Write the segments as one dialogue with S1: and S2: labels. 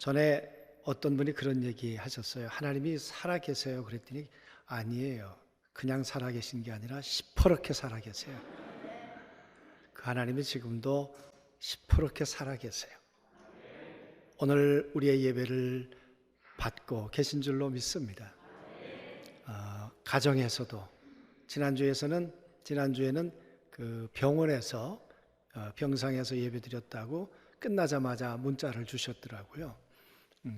S1: 전에 어떤 분이 그런 얘기 하셨어요. 하나님이 살아계세요. 그랬더니 아니에요. 그냥 살아계신 게 아니라 시퍼렇게 살아계세요. 그 하나님이 지금도 시퍼렇게 살아계세요. 오늘 우리의 예배를 받고 계신 줄로 믿습니다. 가정에서도 지난주에는 그 병원에서 병상에서 예배드렸다고 끝나자마자 문자를 주셨더라고요.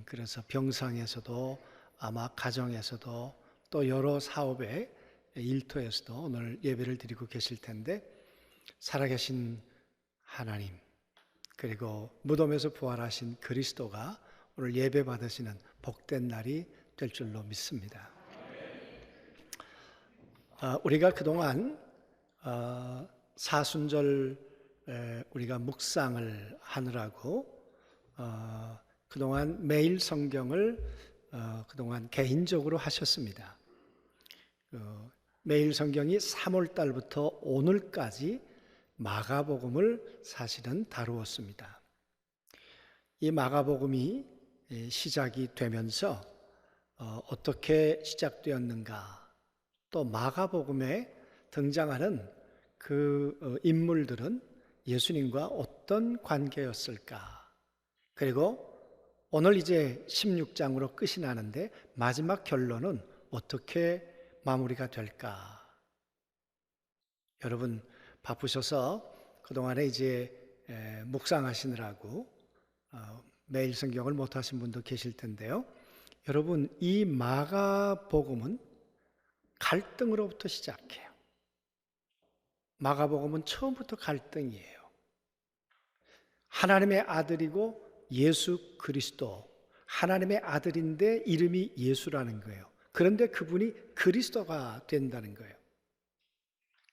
S1: 그래서 병상에서도 아마 가정에서도 또 여러 사업의 일터에서도 오늘 예배를 드리고 계실 텐데, 살아계신 하나님 그리고 무덤에서 부활하신 그리스도가 오늘 예배 받으시는 복된 날이 될 줄로 믿습니다. 우리가 그동안 사순절 우리가 묵상을 하느라고 그동안 매일 성경을 그동안 개인적으로 하셨습니다. 매일 성경이 3월 달부터 오늘까지 마가복음을 사실은 다루었습니다. 이 마가복음이 시작이 되면서 어떻게 시작되었는가, 또 마가복음에 등장하는 그 인물들은 예수님과 어떤 관계였을까, 그리고 오늘 이제 16장으로 끝이 나는데 마지막 결론은 어떻게 마무리가 될까. 여러분 바쁘셔서 그동안에 이제 묵상하시느라고 매일 성경을 못하신 분도 계실 텐데요. 여러분, 이 마가복음은 갈등으로부터 시작해요. 마가복음은 처음부터 갈등이에요. 하나님의 아들이고 예수 그리스도, 하나님의 아들인데 이름이 예수라는 거예요. 그런데 그분이 그리스도가 된다는 거예요.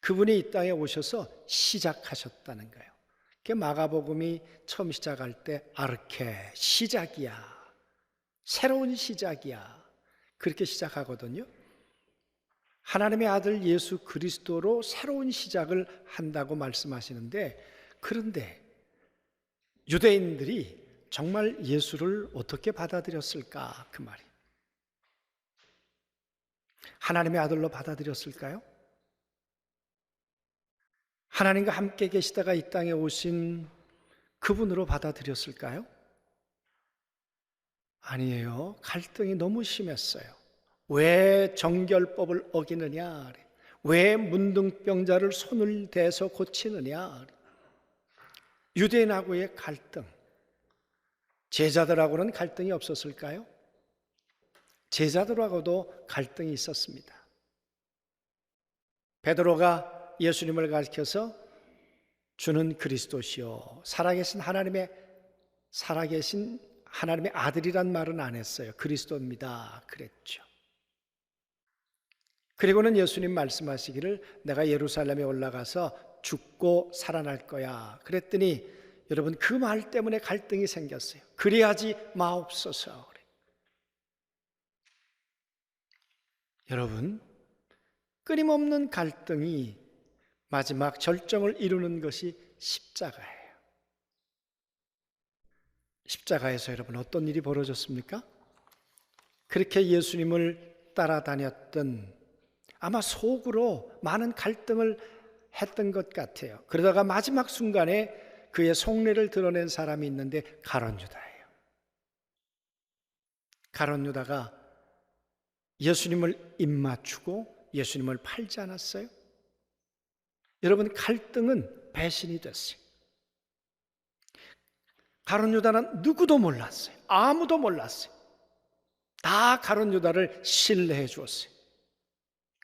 S1: 그분이 이 땅에 오셔서 시작하셨다는 거예요. 마가복음이 처음 시작할 때 아르케, 시작이야, 새로운 시작이야, 그렇게 시작하거든요. 하나님의 아들 예수 그리스도로 새로운 시작을 한다고 말씀하시는데, 그런데 유대인들이 정말 예수를 어떻게 받아들였을까? 그 말이 하나님의 아들로 받아들였을까요? 하나님과 함께 계시다가 이 땅에 오신 그분으로 받아들였을까요? 아니에요. 갈등이 너무 심했어요. 왜 정결법을 어기느냐? 왜 문둥병자를 손을 대서 고치느냐? 유대인하고의 갈등. 제자들하고는 갈등이 없었을까요? 제자들하고도 갈등이 있었습니다. 베드로가 예수님을 가리켜서 주는 그리스도시요, 살아계신 하나님의 아들이란 말은 안 했어요. 그리스도입니다 그랬죠. 그리고는 예수님 말씀하시기를 내가 예루살렘에 올라가서 죽고 살아날 거야 그랬더니, 여러분 그 말 때문에 갈등이 생겼어요. 그리하지 마옵소서. 여러분, 끊임없는 갈등이 마지막 절정을 이루는 것이 십자가예요. 십자가에서 여러분 어떤 일이 벌어졌습니까? 그렇게 예수님을 따라다녔던, 아마 속으로 많은 갈등을 했던 것 같아요. 그러다가 마지막 순간에 그의 속내를 드러낸 사람이 있는데 가룟 유다예요. 가룟 유다가 예수님을 입맞추고 예수님을 팔지 않았어요? 여러분, 갈등은 배신이 됐어요. 가룟 유다는 누구도 몰랐어요. 아무도 몰랐어요. 다 가룟 유다를 신뢰해 주었어요.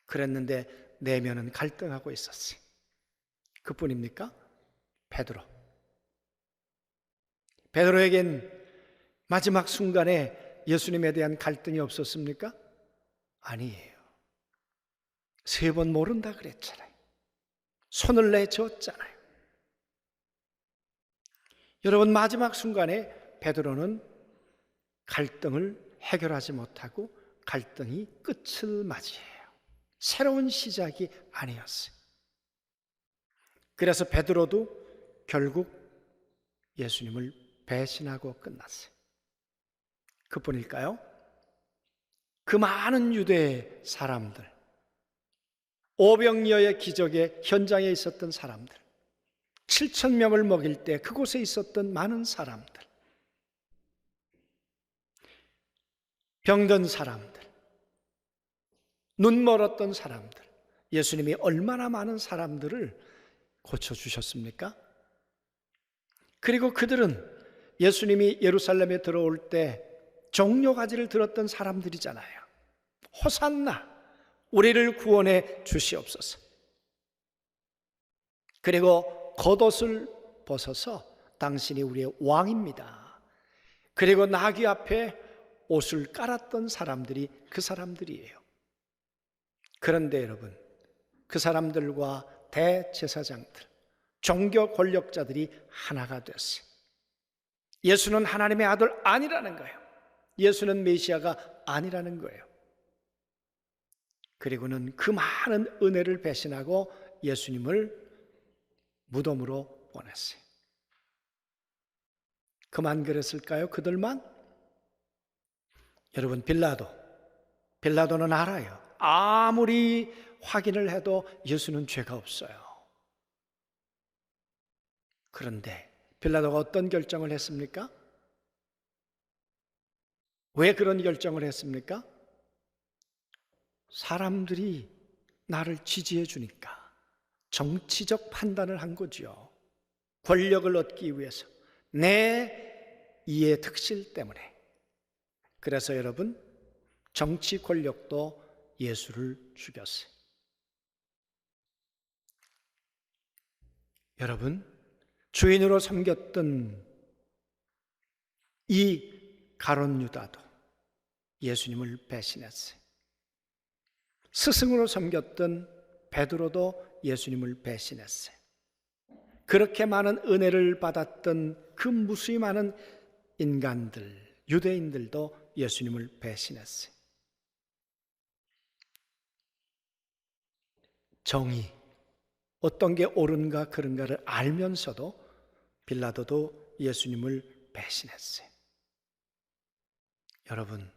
S1: 그랬는데 내면은 갈등하고 있었어요. 그뿐입니까? 베드로에겐 마지막 순간에 예수님에 대한 갈등이 없었습니까? 아니에요. 3번 모른다 그랬잖아요. 손을 내줬잖아요. 여러분, 마지막 순간에 베드로는 갈등을 해결하지 못하고 갈등이 끝을 맞이해요. 새로운 시작이 아니었어요. 그래서 베드로도 결국 예수님을 배신하고 끝났어요. 그뿐일까요? 그 많은 유대 사람들, 오병이어의 기적의 현장에 있었던 사람들, 7천 명을 먹일 때 그곳에 있었던 많은 사람들, 병든 사람들, 눈 멀었던 사람들, 예수님이 얼마나 많은 사람들을 고쳐주셨습니까? 그리고 그들은 예수님이 예루살렘에 들어올 때 종려가지를 들었던 사람들이잖아요. 호산나, 우리를 구원해 주시옵소서. 그리고 겉옷을 벗어서 당신이 우리의 왕입니다. 그리고 나귀 앞에 옷을 깔았던 사람들이 그 사람들이에요. 그런데 여러분, 그 사람들과 대제사장들, 종교 권력자들이 하나가 됐어요. 예수는 하나님의 아들 아니라는 거예요. 예수는 메시아가 아니라는 거예요. 그리고는 그 많은 은혜를 배신하고 예수님을 무덤으로 보냈어요. 그만 그랬을까요? 그들만? 여러분, 빌라도는 알아요. 아무리 확인을 해도 예수는 죄가 없어요. 그런데 빌라도가 어떤 결정을 했습니까? 왜 그런 결정을 했습니까? 사람들이 나를 지지해 주니까 정치적 판단을 한 거죠. 권력을 얻기 위해서, 내 이해 득실 때문에. 그래서 여러분, 정치 권력도 예수를 죽였어요. 여러분, 주인으로 섬겼던 이 가룟 유다도 예수님을 배신했어요. 스승으로 섬겼던 베드로도 예수님을 배신했어요. 그렇게 많은 은혜를 받았던 그 무수히 많은 인간들, 유대인들도 예수님을 배신했어요. 정의, 어떤 게 옳은가 그른가를 알면서도 빌라도도 예수님을 배신했어요. 여러분,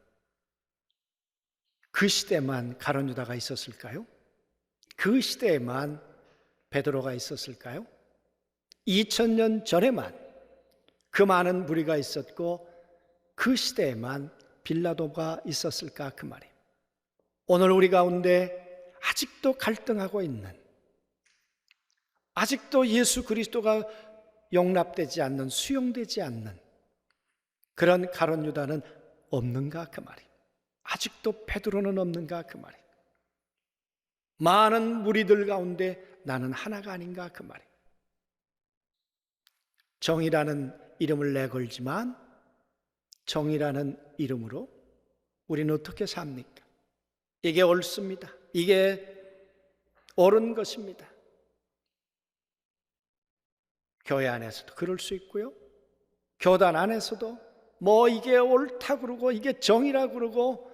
S1: 그 시대만 가룟 유다가 있었을까요? 그 시대에만 베드로가 있었을까요? 2000년 전에만 그 많은 무리가 있었고 그 시대에만 빌라도가 있었을까 그 말이에요. 오늘 우리 가운데 아직도 갈등하고 있는, 아직도 예수 그리스도가 용납되지 않는, 수용되지 않는 그런 가룟 유다는 없는가 그 말이에요. 아직도 베드로는 없는가 그 말이에요. 많은 무리들 가운데 나는 하나가 아닌가 그 말이에요. 정의라는 이름을 내걸지만 정의라는 이름으로 우리는 어떻게 삽니까? 이게 옳습니다. 이게 옳은 것입니다. 교회 안에서도 그럴 수 있고요, 교단 안에서도 뭐 이게 옳다 그러고 이게 정의라 그러고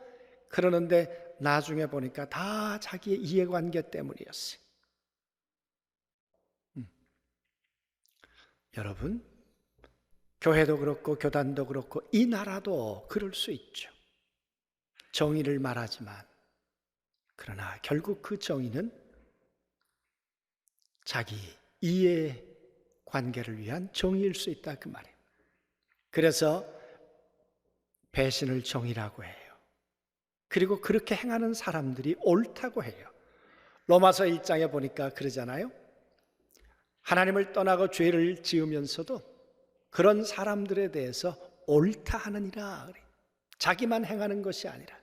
S1: 그러는데 나중에 보니까 다 자기의 이해관계 때문이었어요. 여러분, 교회도 그렇고 교단도 그렇고 이 나라도 그럴 수 있죠. 정의를 말하지만 그러나 결국 그 정의는 자기 이해관계를 위한 정의일 수 있다 그 말이에요. 그래서 배신을 정의라고 해요. 그리고 그렇게 행하는 사람들이 옳다고 해요. 로마서 1장에 보니까 그러잖아요. 하나님을 떠나고 죄를 지으면서도 그런 사람들에 대해서 옳다 하느니라. 자기만 행하는 것이 아니라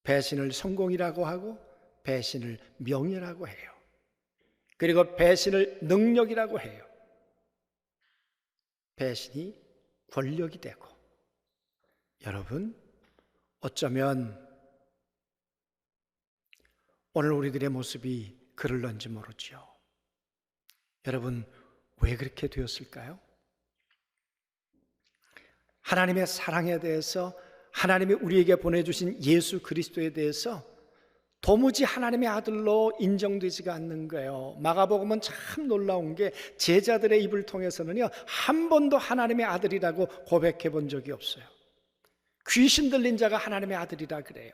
S1: 배신을 성공이라고 하고 배신을 명예라고 해요. 그리고 배신을 능력이라고 해요. 배신이 권력이 되고. 여러분, 어쩌면 오늘 우리들의 모습이 그럴런지 모르죠. 여러분, 왜 그렇게 되었을까요? 하나님의 사랑에 대해서, 하나님이 우리에게 보내주신 예수 그리스도에 대해서 도무지 하나님의 아들로 인정되지가 않는 거예요. 마가복음은 참 놀라운 게 제자들의 입을 통해서는요, 한 번도 하나님의 아들이라고 고백해 본 적이 없어요. 귀신 들린 자가 하나님의 아들이라 그래요.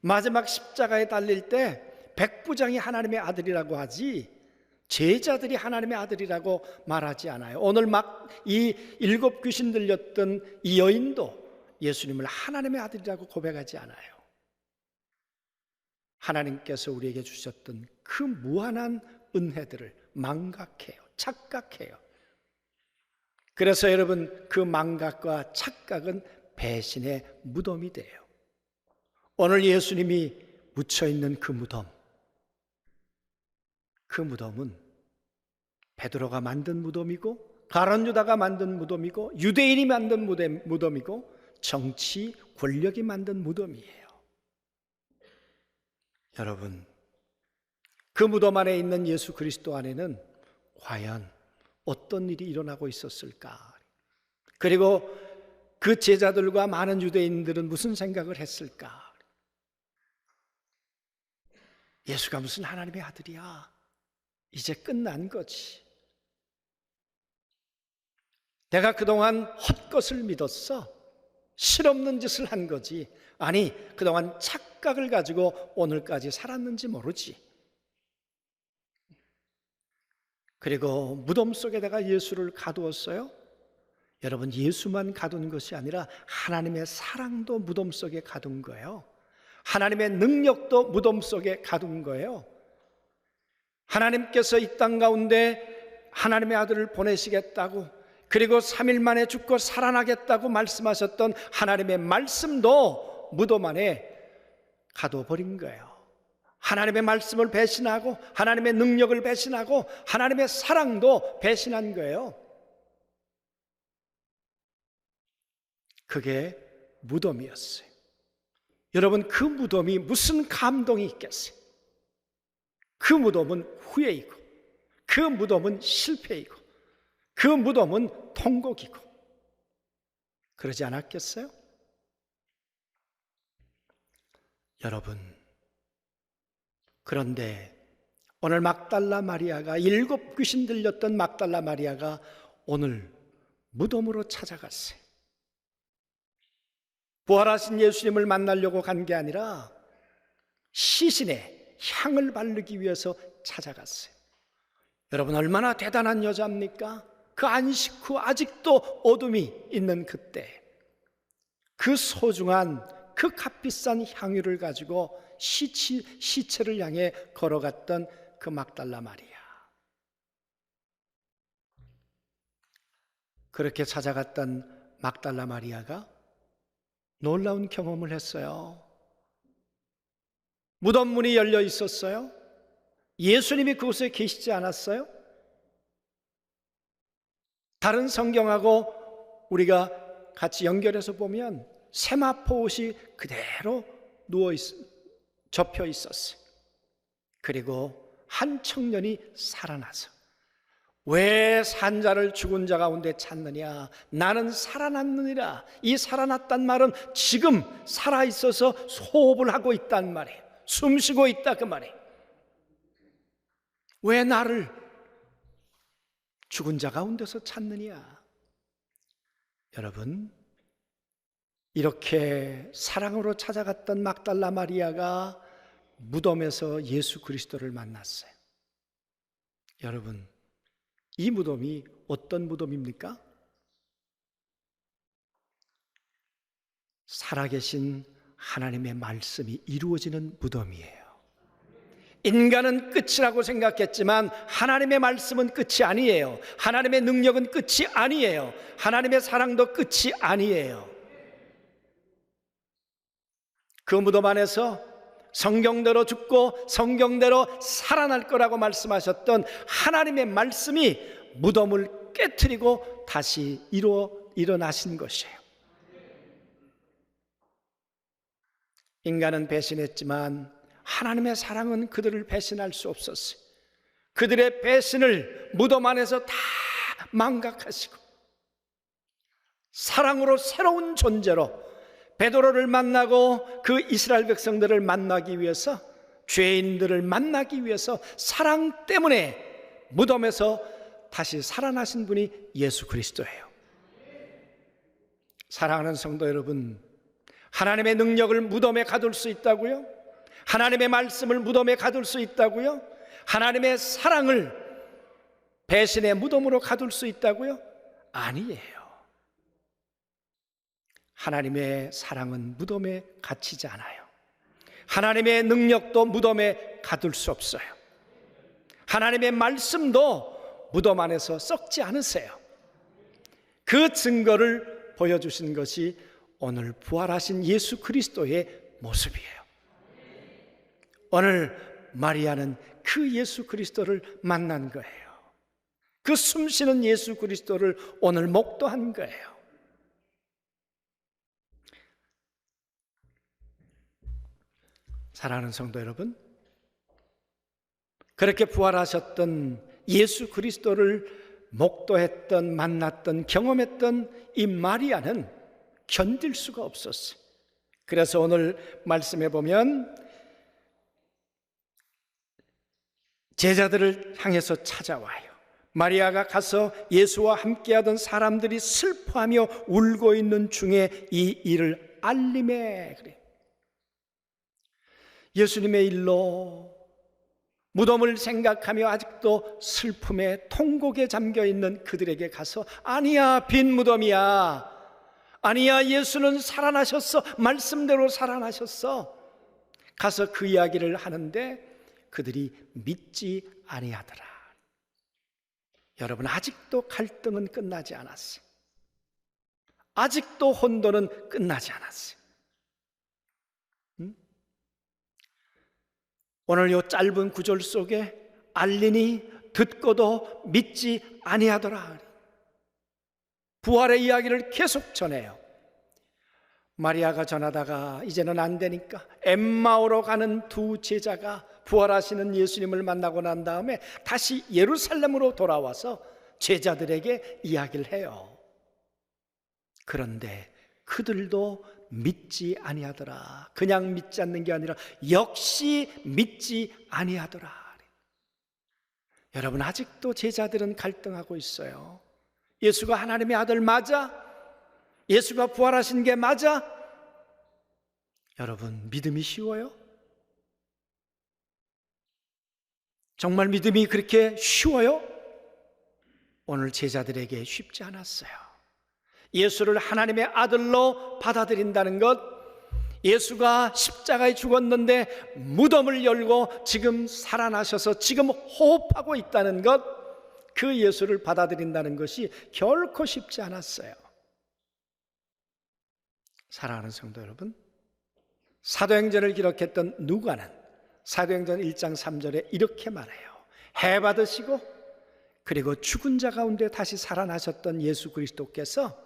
S1: 마지막 십자가에 달릴 때 백부장이 하나님의 아들이라고 하지 제자들이 하나님의 아들이라고 말하지 않아요. 오늘 막 이 7 귀신 들렸던 이 여인도 예수님을 하나님의 아들이라고 고백하지 않아요. 하나님께서 우리에게 주셨던 그 무한한 은혜들을 망각해요. 착각해요. 그래서 여러분, 그 망각과 착각은 배신의 무덤이 돼요. 오늘 예수님이 묻혀있는 그 무덤은 베드로가 만든 무덤이고 가룟 유다가 만든 무덤이고 유대인이 만든 무덤이고 정치 권력이 만든 무덤이에요. 여러분, 그 무덤 안에 있는 예수 그리스도 안에는 과연 어떤 일이 일어나고 있었을까? 그리고 그 제자들과 많은 유대인들은 무슨 생각을 했을까? 예수가 무슨 하나님의 아들이야? 이제 끝난 거지. 내가 그동안 헛것을 믿었어. 실없는 짓을 한 거지. 아니, 그동안 착각을 가지고 오늘까지 살았는지 모르지. 그리고 무덤 속에다가 예수를 가두었어요. 여러분, 예수만 가둔 것이 아니라 하나님의 사랑도 무덤 속에 가둔 거예요. 하나님의 능력도 무덤 속에 가둔 거예요. 하나님께서 이 땅 가운데 하나님의 아들을 보내시겠다고, 그리고 3일 만에 죽고 살아나겠다고 말씀하셨던 하나님의 말씀도 무덤 안에 가둬버린 거예요. 하나님의 말씀을 배신하고 하나님의 능력을 배신하고 하나님의 사랑도 배신한 거예요. 그게 무덤이었어요. 여러분, 그 무덤이 무슨 감동이 있겠어요? 그 무덤은 후회이고, 그 무덤은 실패이고, 그 무덤은 통곡이고, 그러지 않았겠어요? 여러분, 그런데 오늘 막달라 마리아가 7 귀신 들렸던 막달라 마리아가 오늘 무덤으로 찾아갔어요. 부활하신 예수님을 만나려고 간 게 아니라 시신에 향을 바르기 위해서 찾아갔어요. 여러분, 얼마나 대단한 여자입니까? 그 안식 후 아직도 어둠이 있는 그때 그 소중한 그 값비싼 향유를 가지고 시체를 향해 걸어갔던 그 막달라 마리아. 그렇게 찾아갔던 막달라 마리아가 놀라운 경험을 했어요. 무덤 문이 열려 있었어요. 예수님이 그곳에 계시지 않았어요. 다른 성경하고 우리가 같이 연결해서 보면 세마포 옷이 그대로 접혀 있었어요. 그리고 한 청년이 살아나서, 왜 산자를 죽은 자 가운데 찾느냐? 나는 살아났느니라. 이 살아났단 말은 지금 살아있어서 호흡을 하고 있단 말이에요. 숨쉬고 있다, 그 말이에요. 왜 나를 죽은 자 가운데서 찾느냐? 여러분, 이렇게 사랑으로 찾아갔던 막달라 마리아가 무덤에서 예수 그리스도를 만났어요. 여러분, 이 무덤이 어떤 무덤입니까? 살아계신 하나님의 말씀이 이루어지는 무덤이에요. 인간은 끝이라고 생각했지만 하나님의 말씀은 끝이 아니에요. 하나님의 능력은 끝이 아니에요. 하나님의 사랑도 끝이 아니에요. 그 무덤 안에서 성경대로 죽고 성경대로 살아날 거라고 말씀하셨던 하나님의 말씀이 무덤을 깨트리고 다시 일어나신 것이에요. 인간은 배신했지만 하나님의 사랑은 그들을 배신할 수 없었어요. 그들의 배신을 무덤 안에서 다 망각하시고 사랑으로 새로운 존재로 베드로를 만나고 그 이스라엘 백성들을 만나기 위해서, 죄인들을 만나기 위해서 사랑 때문에 무덤에서 다시 살아나신 분이 예수 그리스도예요. 사랑하는 성도 여러분, 하나님의 능력을 무덤에 가둘 수 있다고요? 하나님의 말씀을 무덤에 가둘 수 있다고요? 하나님의 사랑을 배신의 무덤으로 가둘 수 있다고요? 아니에요. 하나님의 사랑은 무덤에 갇히지 않아요. 하나님의 능력도 무덤에 가둘 수 없어요. 하나님의 말씀도 무덤 안에서 썩지 않으세요. 그 증거를 보여주신 것이 오늘 부활하신 예수 그리스도의 모습이에요. 오늘 마리아는 그 예수 그리스도를 만난 거예요. 그 숨쉬는 예수 그리스도를 오늘 목도한 거예요. 사랑하는 성도 여러분, 그렇게 부활하셨던 예수 그리스도를 목도했던, 만났던, 경험했던 이 마리아는 견딜 수가 없었어요. 그래서 오늘 말씀해 보면 제자들을 향해서 찾아와요. 마리아가 가서 예수와 함께하던 사람들이 슬퍼하며 울고 있는 중에 이 일을 알림해. 그래. 예수님의 일로 무덤을 생각하며 아직도 슬픔에 통곡에 잠겨있는 그들에게 가서 아니야, 빈 무덤이야. 아니야, 예수는 살아나셨어. 말씀대로 살아나셨어. 가서 그 이야기를 하는데 그들이 믿지 아니하더라. 여러분, 아직도 갈등은 끝나지 않았어요. 아직도 혼돈은 끝나지 않았어요. 오늘 이 짧은 구절 속에 알리니 듣고도 믿지 아니하더라. 부활의 이야기를 계속 전해요. 마리아가 전하다가 이제는 안 되니까 엠마오로 가는 두 제자가 부활하시는 예수님을 만나고 난 다음에 다시 예루살렘으로 돌아와서 제자들에게 이야기를 해요. 그런데 그들도 믿지 아니하더라. 그냥 믿지 않는 게 아니라 역시 믿지 아니하더라. 여러분, 아직도 제자들은 갈등하고 있어요. 예수가 하나님의 아들 맞아? 예수가 부활하신 게 맞아? 여러분, 믿음이 쉬워요? 정말 믿음이 그렇게 쉬워요? 오늘 제자들에게 쉽지 않았어요. 예수를 하나님의 아들로 받아들인다는 것, 예수가 십자가에 죽었는데 무덤을 열고 지금 살아나셔서 지금 호흡하고 있다는 것, 그 예수를 받아들인다는 것이 결코 쉽지 않았어요. 사랑하는 성도 여러분, 사도행전을 기록했던 누가는 사도행전 1장 3절에 이렇게 말해요. 해 받으시고 그리고 죽은 자 가운데 다시 살아나셨던 예수 그리스도께서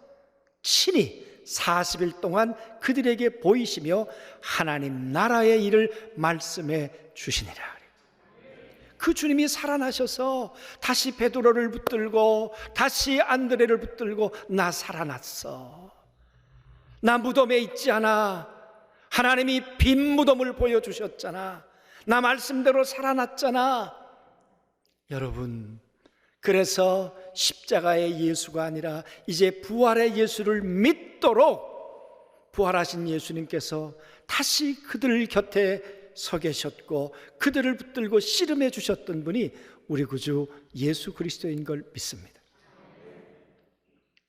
S1: 친히 40일 동안 그들에게 보이시며 하나님 나라의 일을 말씀해 주시니라. 그 주님이 살아나셔서 다시 베드로를 붙들고 다시 안드레를 붙들고 나 살아났어. 나 무덤에 있지 않아. 하나님이 빈 무덤을 보여주셨잖아. 나 말씀대로 살아났잖아. 여러분, 그래서 십자가의 예수가 아니라 이제 부활의 예수를 믿도록 부활하신 예수님께서 다시 그들 곁에 서 계셨고 그들을 붙들고 씨름해 주셨던 분이 우리 구주 예수 그리스도인 걸 믿습니다.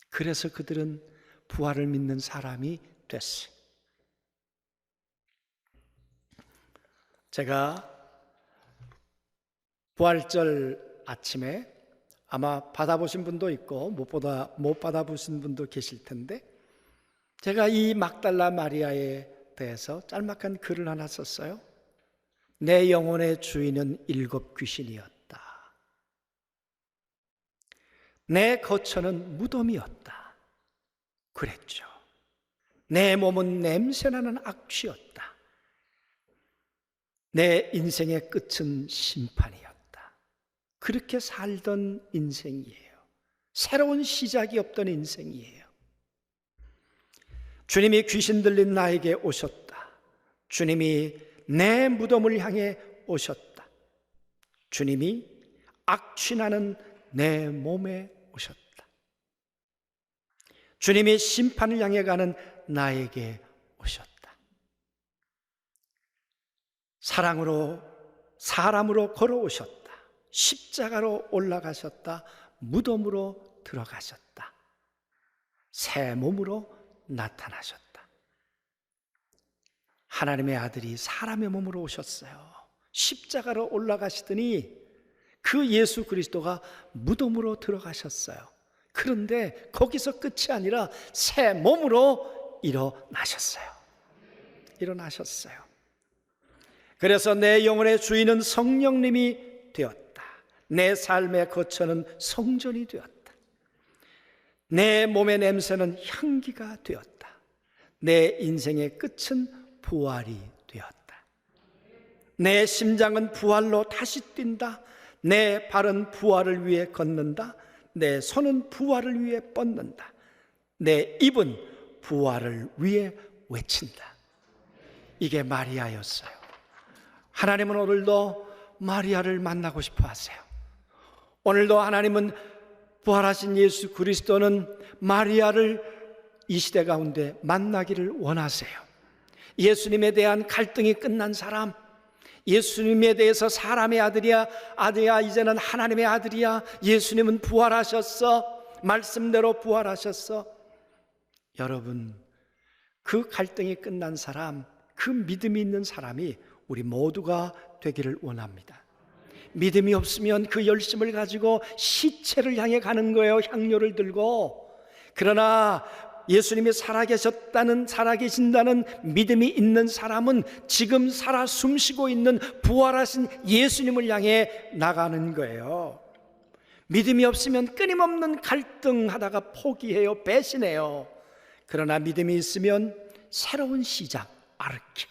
S1: 그래서 그들은 부활을 믿는 사람이 됐어요. 제가 부활절 아침에 아마 받아보신 분도 있고 못 받아보신 분도 계실 텐데, 제가 이 막달라 마리아에 대해서 짤막한 글을 하나 썼어요. 내 영혼의 주인은 7 귀신이었다. 내 거처는 무덤이었다. 그랬죠. 내 몸은 냄새나는 악취였다. 내 인생의 끝은 심판이었다. 그렇게 살던 인생이에요. 새로운 시작이 없던 인생이에요. 주님이 귀신 들린 나에게 오셨다. 주님이 내 무덤을 향해 오셨다. 주님이 악취나는 내 몸에 오셨다. 주님이 심판을 향해 가는 나에게 오셨다. 사랑으로 사람으로 걸어오셨다. 십자가로 올라가셨다. 무덤으로 들어가셨다. 새 몸으로 나타나셨다. 하나님의 아들이 사람의 몸으로 오셨어요. 십자가로 올라가시더니 그 예수 그리스도가 무덤으로 들어가셨어요. 그런데 거기서 끝이 아니라 새 몸으로 일어나셨어요. 그래서 내 영혼의 주인은 성령님이 되었다. 내 삶의 거처는 성전이 되었다. 내 몸의 냄새는 향기가 되었다. 내 인생의 끝은 부활이 되었다. 내 심장은 부활로 다시 뛴다. 내 발은 부활을 위해 걷는다. 내 손은 부활을 위해 뻗는다. 내 입은 부활을 위해 외친다. 이게 마리아였어요. 하나님은 오늘도 마리아를 만나고 싶어 하세요. 오늘도 하나님은 부활하신 예수 그리스도는 마리아를 이 시대 가운데 만나기를 원하세요. 예수님에 대한 갈등이 끝난 사람, 예수님에 대해서 사람의 아들이야, 이제는 하나님의 아들이야, 예수님은 부활하셨어, 말씀대로 부활하셨어. 여러분, 그 갈등이 끝난 사람, 그 믿음이 있는 사람이 우리 모두가 되기를 원합니다. 믿음이 없으면 그 열심을 가지고 시체를 향해 가는 거예요. 향료를 들고. 그러나 예수님이 살아계신다는 믿음이 있는 사람은 지금 살아 숨쉬고 있는 부활하신 예수님을 향해 나가는 거예요. 믿음이 없으면 끊임없는 갈등하다가 포기해요. 배신해요. 그러나 믿음이 있으면 새로운 시작, 아르키,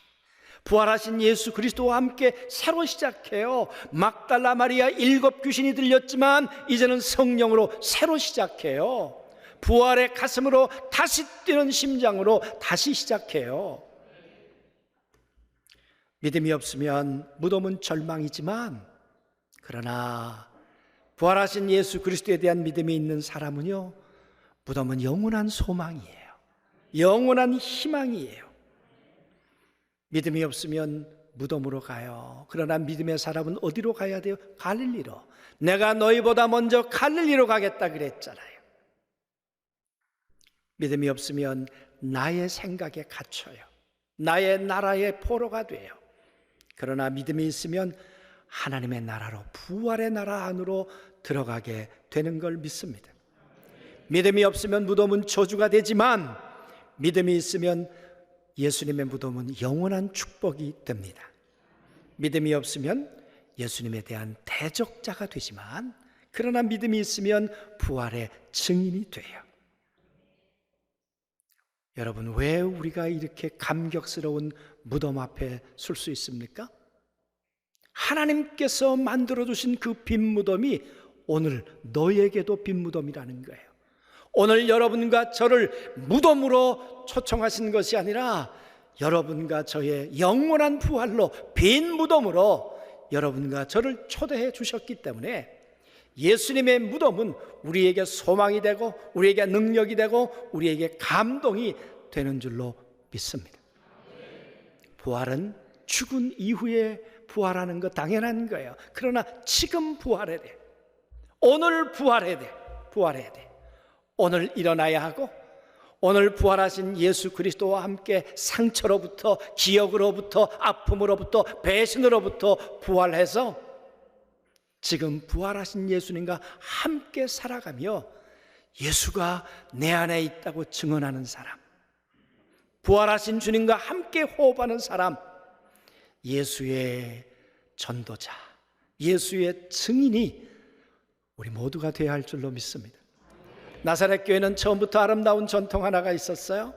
S1: 부활하신 예수 그리스도와 함께 새로 시작해요. 막달라 마리아 7 귀신이 들렸지만 이제는 성령으로 새로 시작해요. 부활의 가슴으로 다시 뛰는 심장으로 다시 시작해요. 믿음이 없으면 무덤은 절망이지만, 그러나 부활하신 예수 그리스도에 대한 믿음이 있는 사람은요, 무덤은 영원한 소망이에요. 영원한 희망이에요. 믿음이 없으면 무덤으로 가요. 그러나 믿음의 사람은 어디로 가야 돼요? 갈릴리로. 내가 너희보다 먼저 갈릴리로 가겠다 그랬잖아요. 믿음이 없으면 나의 생각에 갇혀요. 나의 나라의 포로가 돼요. 그러나 믿음이 있으면 하나님의 나라로, 부활의 나라 안으로 들어가게 되는 걸 믿습니다. 믿음이 없으면 무덤은 저주가 되지만 믿음이 있으면 예수님의 무덤은 영원한 축복이 됩니다. 믿음이 없으면 예수님에 대한 대적자가 되지만, 그러나 믿음이 있으면 부활의 증인이 돼요. 여러분, 왜 우리가 이렇게 감격스러운 무덤 앞에 설 수 있습니까? 하나님께서 만들어주신 그 빈 무덤이 오늘 너에게도 빈 무덤이라는 거예요. 오늘 여러분과 저를 무덤으로 초청하신 것이 아니라 여러분과 저의 영원한 부활로 빈 무덤으로 여러분과 저를 초대해 주셨기 때문에 예수님의 무덤은 우리에게 소망이 되고 우리에게 능력이 되고 우리에게 감동이 되는 줄로 믿습니다. 부활은 죽은 이후에 부활하는 거 당연한 거예요. 그러나 지금 부활해야 돼. 오늘 부활해야 돼. 오늘 일어나야 하고, 오늘 부활하신 예수 그리스도와 함께 상처로부터, 기억으로부터, 아픔으로부터, 배신으로부터 부활해서 지금 부활하신 예수님과 함께 살아가며 예수가 내 안에 있다고 증언하는 사람, 부활하신 주님과 함께 호흡하는 사람, 예수의 전도자, 예수의 증인이 우리 모두가 되어야 할 줄로 믿습니다. 나사렛 교회는 처음부터 아름다운 전통 하나가 있었어요.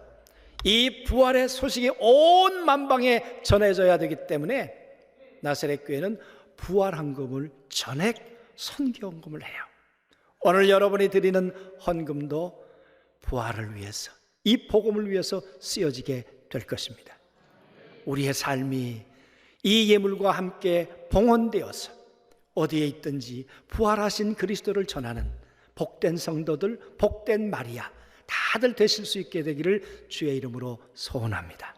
S1: 이 부활의 소식이 온 만방에 전해져야 되기 때문에 나사렛 교회는 부활 헌금을 전액 선교 헌금을 해요. 오늘 여러분이 드리는 헌금도 부활을 위해서, 이 복음을 위해서 쓰여지게 될 것입니다. 우리의 삶이 이 예물과 함께 봉헌되어서 어디에 있든지 부활하신 그리스도를 전하는 복된 성도들, 복된 마리아 다들 되실 수 있게 되기를 주의 이름으로 소원합니다.